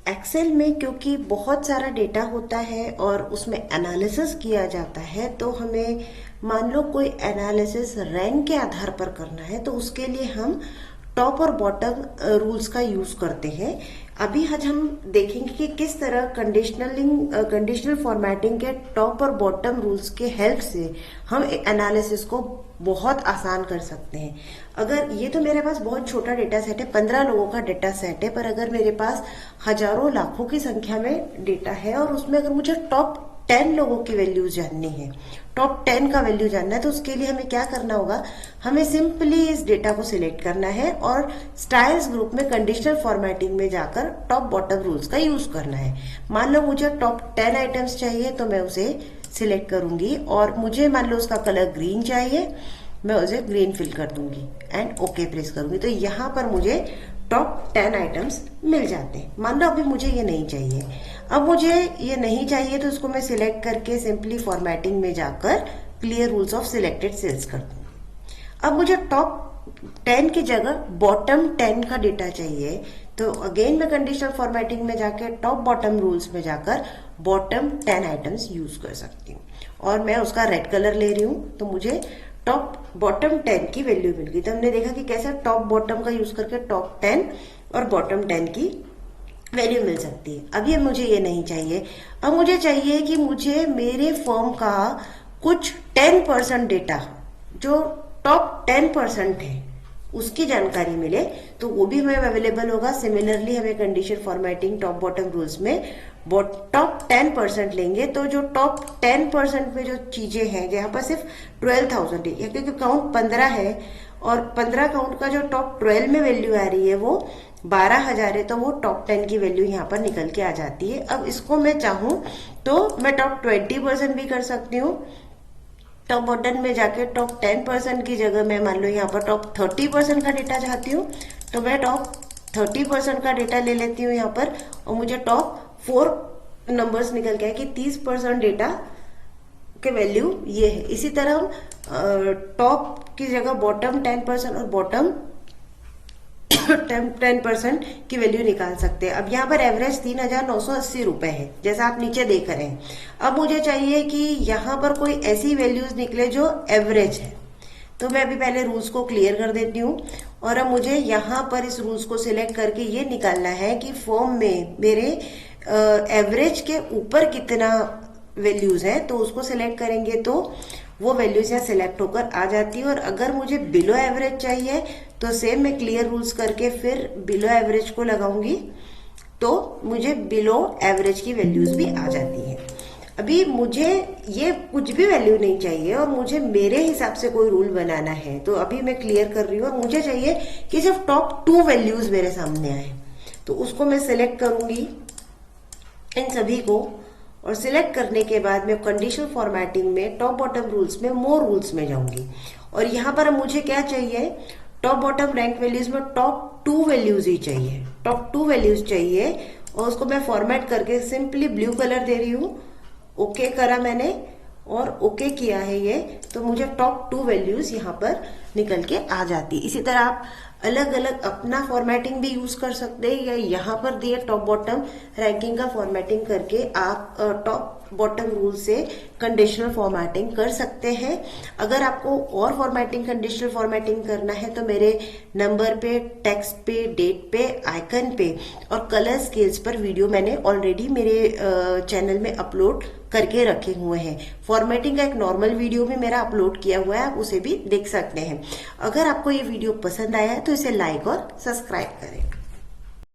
Excel में क्योंकि बहुत सारा डेटा होता है और उसमें एनालिसिस किया जाता है, तो हमें मान लो कोई एनालिसिस रैंक के आधार पर करना है तो उसके लिए हम टॉप और बॉटम रूल्स का यूज करते हैं। अभी आज हम देखेंगे कि किस तरह कंडीशनल फॉर्मेटिंग के टॉप और बॉटम रूल्स के हेल्प से हम एनालिसिस को बहुत आसान कर सकते हैं। अगर ये तो मेरे पास बहुत छोटा डेटा सेट है, 15 लोगों का डेटा सेट है, पर अगर मेरे पास हजारों लाखों की संख्या में डेटा है और उसमें अगर मुझे टॉप 10 लोगों की वैल्यूज जाननी है, टॉप 10 का वैल्यू जानना है, तो उसके लिए हमें क्या करना होगा, हमें सिंपली इस डेटा को सिलेक्ट करना है और स्टाइल्स ग्रुप में कंडीशनल फॉर्मेटिंग में जाकर टॉप बॉटम रूल्स का यूज करना है। मान लो मुझे टॉप 10 आइटम्स चाहिए तो मैं उसे सिलेक्ट करूंगी और मुझे मान लो उसका कलर ग्रीन चाहिए, मैं उसे ग्रीन फिल कर दूंगी एंड ओके प्रेस करूंगी। तो यहाँ पर मुझे टॉप 10 आइटम्स मिल जाते हैं। मान लो अभी मुझे ये नहीं चाहिए, अब मुझे ये नहीं चाहिए तो उसको मैं सिलेक्ट करके सिंपली फॉर्मेटिंग में जाकर clear rules of selected cells कर दूंगी। अब मुझे टॉप 10 की जगह बॉटम 10 का डेटा चाहिए, तो अगेन मैं कंडीशनल फॉर्मेटिंग में जाकर टॉप बॉटम रूल्स में जाकर बॉटम 10 आइटम्स यूज कर सकती हूँ और मैं उसका रेड कलर ले रही हूँ, तो मुझे टॉप बॉटम 10 की वैल्यू मिल गई। तो हमने देखा कि कैसे टॉप बॉटम का यूज करके टॉप 10 और बॉटम 10 की वैल्यू मिल सकती है। अब ये मुझे ये नहीं चाहिए, अब मुझे चाहिए कि मुझे मेरे फर्म का कुछ 10% डेटा जो टॉप 10% है उसकी जानकारी मिले, तो वो भी हमें अवेलेबल होगा। सिमिलरली हमें condition formatting top bottom rules में टॉप 10% लेंगे, तो जो टॉप 10% में जो चीजें हैं, जहाँ पर सिर्फ 12,000 है क्योंकि काउंट 15 है और 15 काउंट का जो टॉप 12 में वैल्यू आ रही है वो 12,000 है, तो वो टॉप 10 की वैल्यू यहाँ पर निकल के आ जाती है। अब इसको मैं चाहूँ तो मैं टॉप 20% भी कर सकती हूँ। टॉप बॉटम में जाके टॉप 10% की जगह मैं मान लो यहाँ पर टॉप 30% का डेटा चाहती हूँ, तो मैं टॉप 30% का डेटा ले लेती हूँ यहाँ पर और मुझे टॉप 4 नंबर्स निकल के आए कि 30% डेटा के वैल्यू ये है। इसी तरह हम टॉप की जगह बॉटम 10% और बॉटम 10% की वैल्यू निकाल सकते हैं। अब यहाँ पर एवरेज 3,980 रुपए है, जैसा आप नीचे देख रहे हैं। अब मुझे चाहिए कि यहाँ पर कोई ऐसी वैल्यूज निकले जो एवरेज है, तो मैं अभी पहले रूल्स को क्लियर कर देती हूँ और अब मुझे यहाँ पर इस रूल्स को सिलेक्ट करके ये निकालना है कि फॉर्म में मेरे एवरेज के ऊपर कितना वैल्यूज है, तो उसको सिलेक्ट करेंगे तो वो वैल्यूज यहाँ सिलेक्ट होकर आ जाती है। और अगर मुझे बिलो एवरेज चाहिए तो सेम मैं क्लियर रूल्स करके फिर बिलो एवरेज को लगाऊंगी, तो मुझे बिलो एवरेज की वैल्यूज भी आ जाती है। अभी मुझे ये कुछ भी वैल्यू नहीं चाहिए और मुझे मेरे हिसाब से कोई रूल बनाना है, तो अभी मैं क्लियर कर रही हूँ और मुझे चाहिए कि सिर्फ टॉप 2 वैल्यूज मेरे सामने आए, तो उसको मैं सिलेक्ट करूंगी इन सभी को और सिलेक्ट करने के बाद मैं कंडीशनल फॉर्मेटिंग में टॉप बॉटम रूल्स में मोर रूल्स में जाऊंगी और यहाँ पर मुझे क्या चाहिए, टॉप बॉटम रैंक वैल्यूज में टॉप 2 वैल्यूज ही चाहिए, टॉप 2 वैल्यूज चाहिए और उसको मैं फॉर्मेट करके सिंपली ब्लू कलर दे रही हूँ। ओके करा मैंने और ओके किया है ये, तो मुझे टॉप 2 वैल्यूज यहाँ पर निकल के आ जाती है। इसी तरह आप अलग अलग अपना फॉर्मेटिंग भी यूज कर सकते हैं या यहाँ पर दिए टॉप बॉटम रैंकिंग का फॉर्मेटिंग करके आप टॉप बॉटम रूल से कंडीशनल फॉर्मेटिंग कर सकते हैं। अगर आपको और फॉर्मेटिंग कंडीशनल फॉर्मेटिंग करना है तो मेरे नंबर पे, टेक्स्ट पे, डेट पे, आइकन पे और कलर स्केल्स पर वीडियो मैंने ऑलरेडी मेरे चैनल में अपलोड करके रखे हुए हैं। फॉर्मेटिंग का एक नॉर्मल वीडियो भी मेरा अपलोड किया हुआ है, आप उसे भी देख सकते हैं। अगर आपको ये वीडियो पसंद आया है तो इसे लाइक और सब्सक्राइब करें।